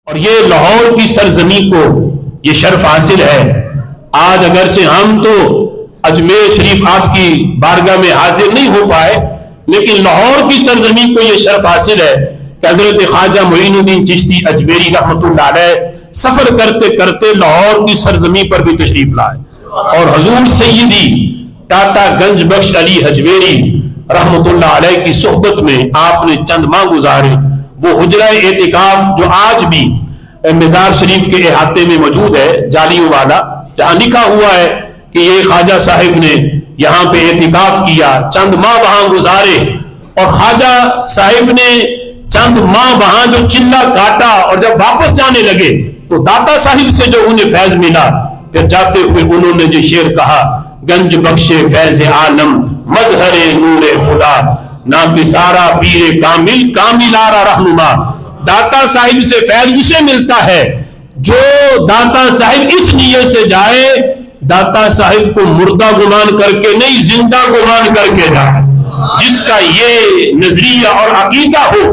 اور یہ لاہور کی سرزمین کو یہ شرف حاصل ہے۔ آج اگرچہ ہم تو اجمیر شریف آپ کی بارگاہ میں حاضر نہیں ہو پائے، لیکن لاہور کی سرزمین کو یہ شرف حاصل ہے کہ حضرت خواجہ معین الدین چشتی اجمیری رحمۃ اللہ علیہ سفر کرتے کرتے لاہور کی سرزمین پر بھی تشریف لائے، اور حضور سیدی ٹاٹا گنج بخش علی اجمیری رحمۃ اللہ علیہ کی صحبت میں آپ نے چند ماہ گزارے۔ وہ حجرہ اعتکاف جو آج بھی مزار شریف کے احاطے میں موجود ہے، جالیوں والا، جہاں لکھا ہوا ہے کہ یہ خواجہ صاحب نے یہاں پہ اعتکاف کیا، چند ماہ وہاں گزارے، اور خواجہ صاحب نے چند ماہ وہاں جو چلہ کاٹا، اور جب واپس جانے لگے تو داتا صاحب سے جو انہیں فیض ملا، پھر جاتے ہوئے انہوں نے جو شعر کہا، گنج بخش فیض عالم مظہر نور خدا، نا بسارا پیر کامل کامل آرا رہنما۔ داتا صاحب سے فیض اسے ملتا ہے جو داتا صاحب اس نیت سے جائے، داتا صاحب کو مردہ گمان کر کے نہیں، زندہ گمان کر کے جائے، جس کا یہ نظریہ اور عقیدہ ہو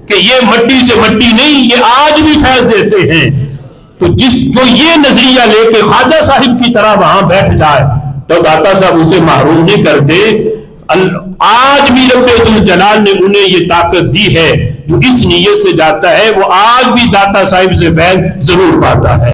کہ یہ مٹی سے مٹی نہیں، یہ آج بھی فیض دیتے ہیں، تو جو یہ نظریہ لے کے خواجہ صاحب کی طرح وہاں بیٹھ جائے تو داتا صاحب اسے محروم نہیں کرتے۔ آج بھی رب ذوالجلال نے انہیں یہ طاقت دی ہے، جو اس نیت سے جاتا ہے وہ آج بھی داتا صاحب سے فیض ضرور پاتا ہے۔